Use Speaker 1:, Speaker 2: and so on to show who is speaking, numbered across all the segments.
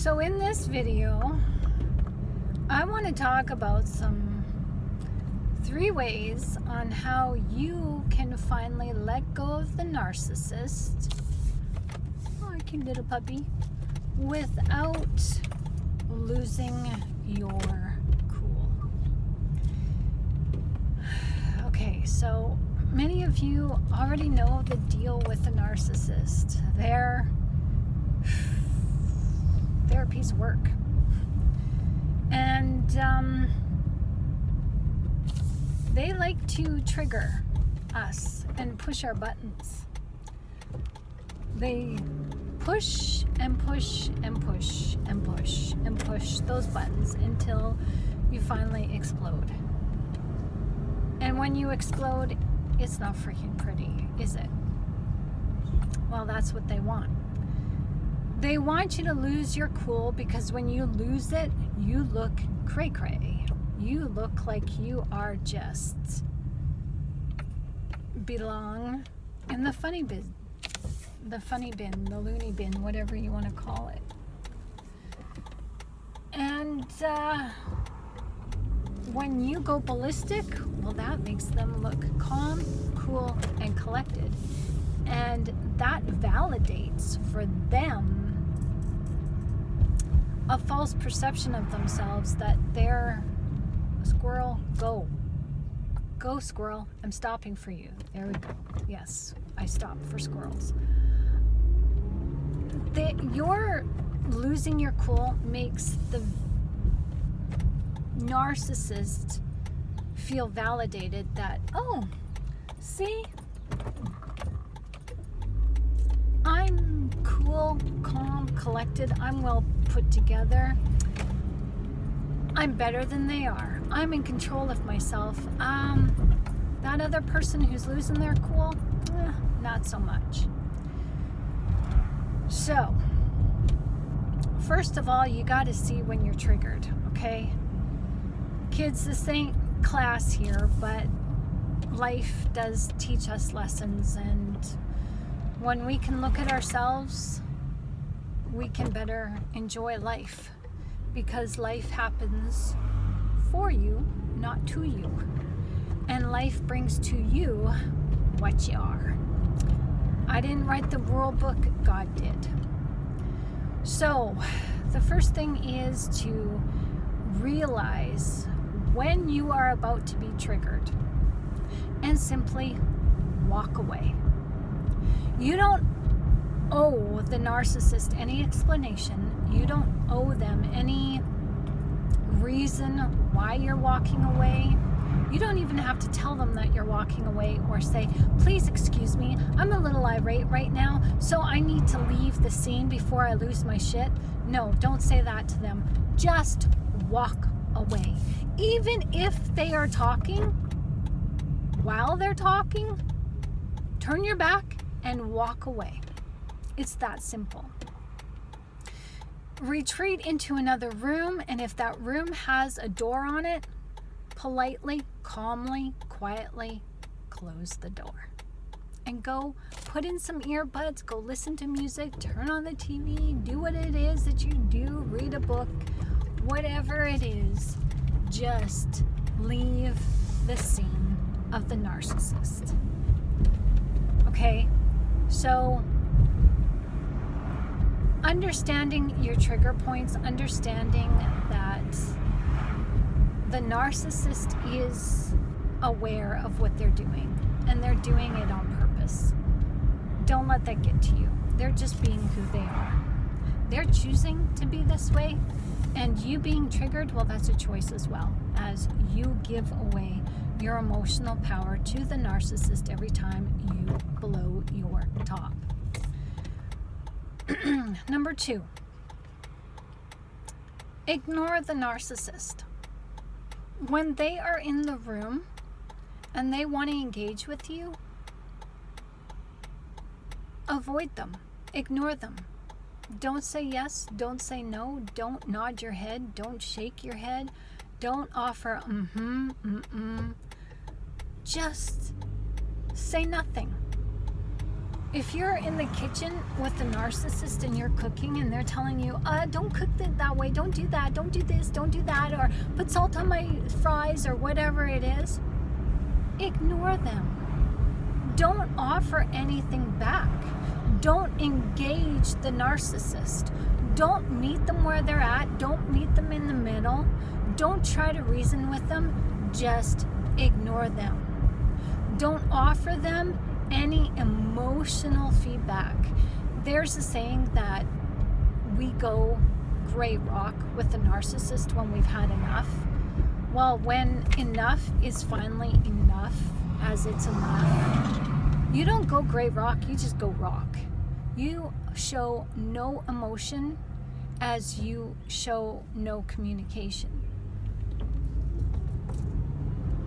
Speaker 1: So in this video, I want to talk about 3 ways on how you can finally let go of the narcissist, oh, cute little puppy, without losing your cool. Okay, so many of you already know the deal with a narcissist. They're a piece of work. And they like to trigger us and push our buttons. They push and push and push and push and push those buttons until you finally explode. And when you explode, it's not freaking pretty, is it? Well, that's what they want. They want you to lose your cool, because when you lose it, you look cray-cray. You look like you are just belong in the funny bin, the loony bin, whatever you want to call it. And when you go ballistic, well, that makes them look calm, cool, and collected. And that validates for them a false perception of themselves that they're squirrel. Go squirrel, I'm stopping for you. There we go. Yes, I stopped for squirrels. Your losing your cool makes the narcissist feel validated that, oh, see, I'm cool, calm, collected, I'm well put together, I'm better than they are, I'm in control of myself. That other person who's losing their cool, not so much. So, first of all, you got to see when you're triggered, okay? Kids, this ain't class here, but life does teach us lessons, and when we can look at ourselves, we can better enjoy life, because life happens for you, not to you. And life brings to you what you are. I didn't write the rule book, God did. So, the first thing is to realize when you are about to be triggered and simply walk away. You don't owe the narcissist any explanation. You don't owe them any reason why you're walking away. You don't even have to tell them that you're walking away or say, please excuse me, I'm a little irate right now, so I need to leave the scene before I lose my shit. No, don't say that to them. Just walk away. Even if they are talking, while they're talking, turn your back and walk away. It's that simple. Retreat into another room, and if that room has a door on it, politely, calmly, quietly close the door. And go put in some earbuds, go listen to music, turn on the TV, do what it is that you do, read a book, whatever it is. Just leave the scene of the narcissist. Okay? So, understanding your trigger points, understanding that the narcissist is aware of what they're doing, and they're doing it on purpose. Don't let that get to you. They're just being who they are. They're choosing to be this way, and you being triggered, well, that's a choice as well, as you give away your emotional power to the narcissist every time you blow your top. Number 2, ignore the narcissist. When they are in the room and they want to engage with you, avoid them, ignore them. Don't say yes, don't say no, don't nod your head, don't shake your head, don't offer Just say nothing. If you're in the kitchen with the narcissist and you're cooking and they're telling you, don't cook it that way, don't do that, don't do this, don't do that, or put salt on my fries, or whatever it is, ignore them. Don't offer anything back. Don't engage the narcissist. Don't meet them where they're at. Don't meet them in the middle. Don't try to reason with them. Just ignore them. Don't offer them any emotional feedback. There's a saying that we go gray rock with the narcissist when we've had enough. Well, when enough is finally enough, as it's enough, you don't go gray rock, you just go rock. You show no emotion as you show no communication.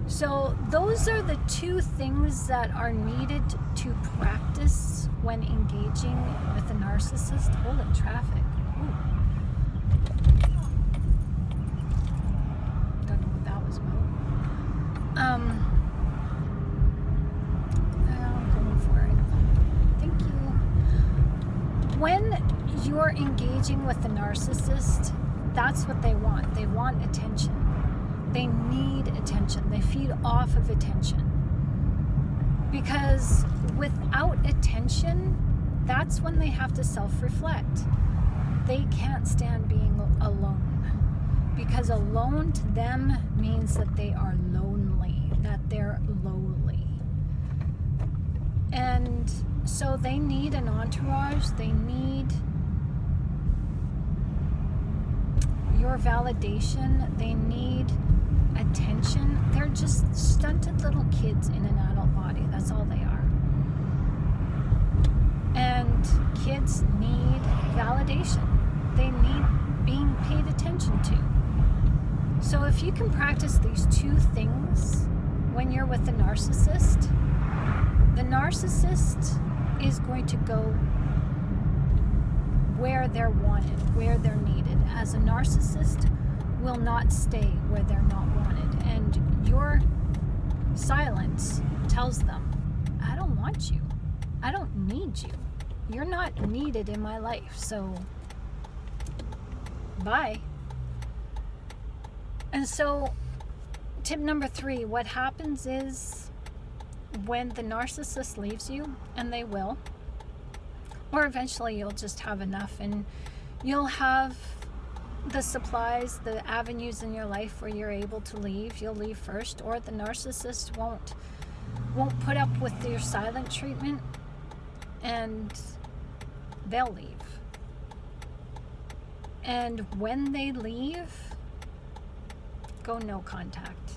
Speaker 1: So those are the two things that are needed to practice when engaging with a narcissist. Holy traffic. Ooh. Don't know what that was about. I'm going for it. Thank you. When you're engaging with the narcissist, that's what they want. They want attention. They need attention. They feed off of attention. Because without attention, that's when they have to self-reflect. They can't stand being alone. Because alone to them means that they are lonely, that they're lowly. And so they need an entourage. They need your validation. They need attention. They're just stunted little kids in an adult body. That's all they are. And kids need validation. They need being paid attention to. So if you can practice these two things when you're with the narcissist is going to go where they're wanted, where they're needed. As a narcissist will not stay where they're not wanted. And your silence tells them, I don't want you. I don't need you. You're not needed in my life, so bye. And so tip number 3, what happens is when the narcissist leaves you, and they will, or eventually you'll just have enough and you'll have the supplies, the avenues in your life where you're able to leave. You'll leave first, or the narcissist won't put up with your silent treatment and they'll leave. And when they leave, go no contact.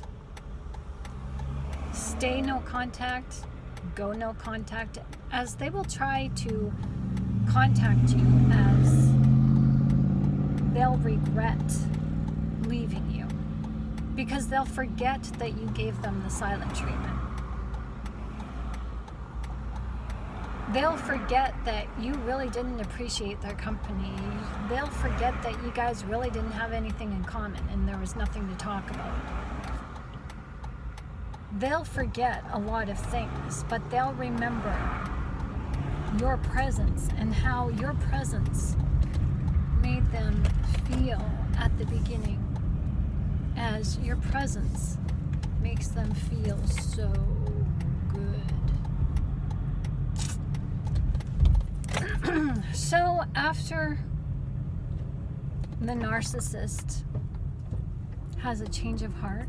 Speaker 1: Stay no contact, go no contact, as they will try to contact you, as they'll regret leaving you because they'll forget that you gave them the silent treatment. They'll forget that you really didn't appreciate their company. They'll forget that you guys really didn't have anything in common and there was nothing to talk about. They'll forget a lot of things, but they'll remember your presence and how your presence made them feel at the beginning, as your presence makes them feel so good. So after the narcissist has a change of heart,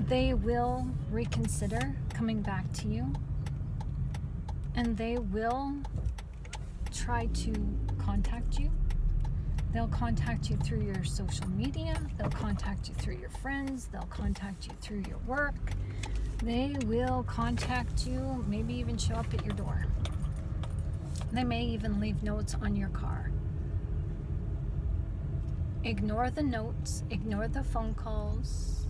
Speaker 1: they will reconsider coming back to you, and they will try to contact you. They'll contact you through your social media. They'll contact you through your friends. They'll contact you through your work. They will contact you, maybe even show up at your door. They may even leave notes on your car. Ignore the notes. Ignore the phone calls.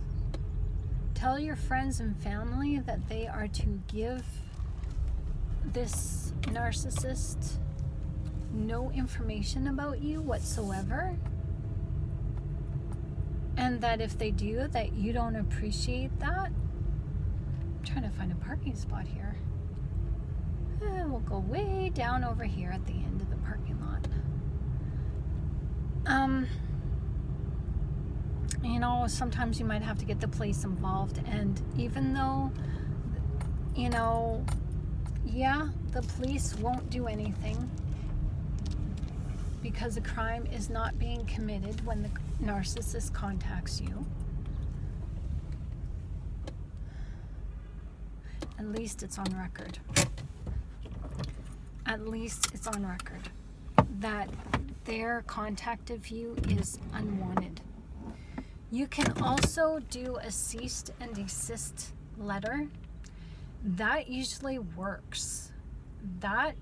Speaker 1: Tell your friends and family that they are to give this narcissist no information about you whatsoever, and that if they do, that you don't appreciate that. I'm trying to find a parking spot here. And we'll go way down over here at the end of the parking lot. You know, sometimes you might have to get the police involved, and even though, you know, yeah, the police won't do anything because a crime is not being committed when the narcissist contacts you. At least it's on record. At least it's on record that their contact of you is unwanted. You can also do a cease and desist letter. That usually works. That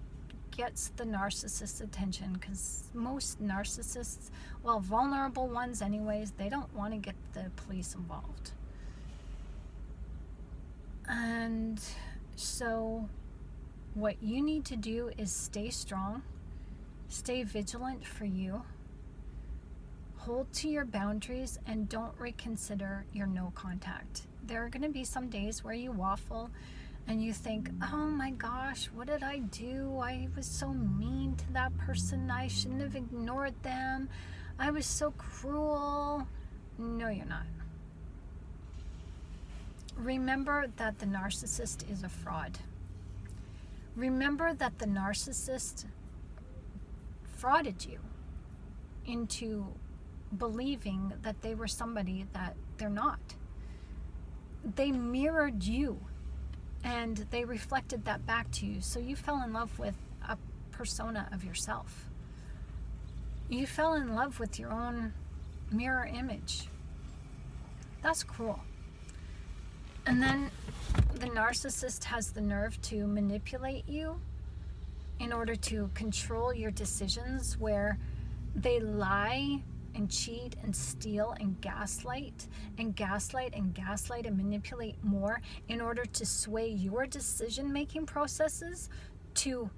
Speaker 1: gets the narcissist's attention, because most narcissists, well, vulnerable ones anyways, they don't want to get the police involved. And so what you need to do is stay strong, stay vigilant for you, hold to your boundaries, and don't reconsider your no contact. There are going to be some days where you waffle and you think, oh my gosh, what did I do? I was so mean to that person. I shouldn't have ignored them. I was so cruel. No, you're not. Remember that the narcissist is a fraud. Remember that the narcissist frauded you into believing that they were somebody that they're not. They mirrored you and they reflected that back to you. So you fell in love with a persona of yourself. You fell in love with your own mirror image. That's cruel. And then the narcissist has the nerve to manipulate you in order to control your decisions, where they lie and cheat and steal and gaslight and gaslight and gaslight and manipulate more in order to sway your decision-making processes to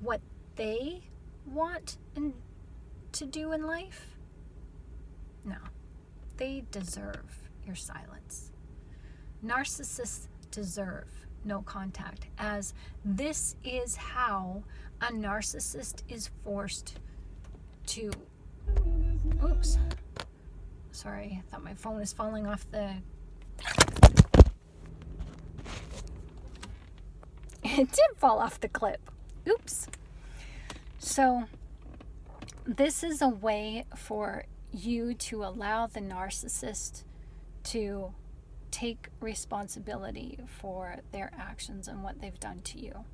Speaker 1: what they want to do in life. No, they deserve your silence. Narcissists deserve no contact, as this is how a narcissist is forced to... Oops. Sorry, I thought my phone was falling off the... It did fall off the clip. Oops. So, this is a way for you to allow the narcissist to take responsibility for their actions and what they've done to you.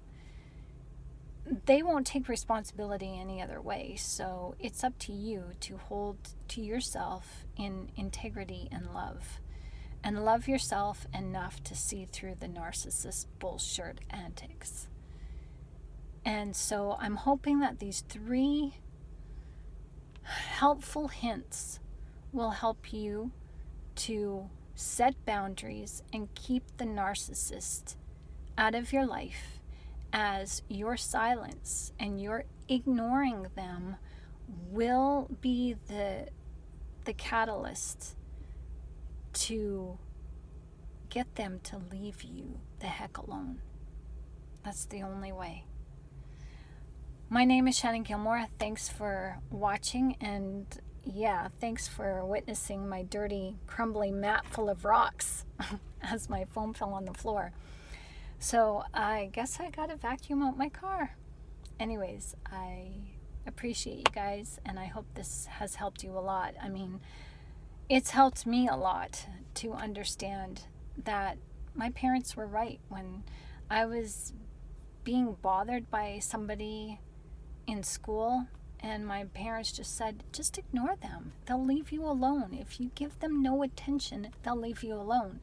Speaker 1: They won't take responsibility any other way, so it's up to you to hold to yourself in integrity and love yourself enough to see through the narcissist bullshit antics. And so I'm hoping that these 3 helpful hints will help you to set boundaries and keep the narcissist out of your life, as your silence and your ignoring them will be the catalyst to get them to leave you the heck alone. That's the only way. My name is Shannon Gilmore. Thanks for watching, and yeah, thanks for witnessing my dirty, crumbly mat full of rocks as my phone fell on the floor. So I guess I gotta vacuum out my car. Anyways, I appreciate you guys, and I hope this has helped you a lot. I mean, it's helped me a lot to understand that my parents were right when I was being bothered by somebody in school, and my parents just said, just ignore them. They'll leave you alone. If you give them no attention, they'll leave you alone.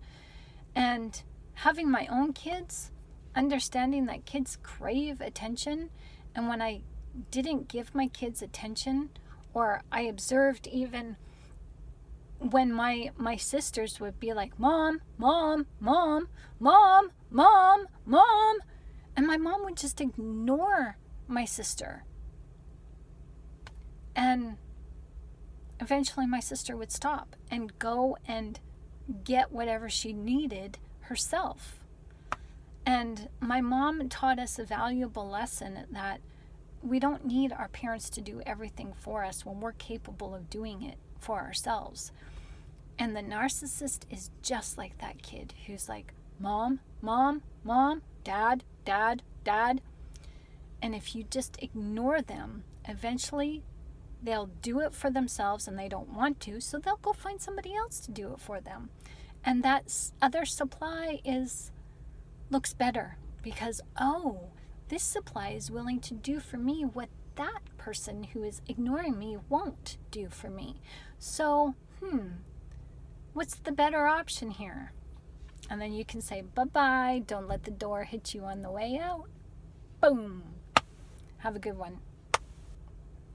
Speaker 1: And having my own kids, understanding that kids crave attention, and when I didn't give my kids attention, or I observed even when my sisters would be like, Mom, Mom, Mom, Mom, Mom, Mom, and my mom would just ignore my sister. And eventually my sister would stop and go and get whatever she needed herself. And my mom taught us a valuable lesson that we don't need our parents to do everything for us when we're capable of doing it for ourselves. And the narcissist is just like that kid who's like, Mom, Mom, Mom, Dad, Dad, Dad. And if you just ignore them, eventually they'll do it for themselves and they don't want to, so they'll go find somebody else to do it for them. And that other supply looks better because, oh, this supply is willing to do for me what that person who is ignoring me won't do for me. So, what's the better option here? And then you can say, bye-bye, don't let the door hit you on the way out. Boom. Have a good one.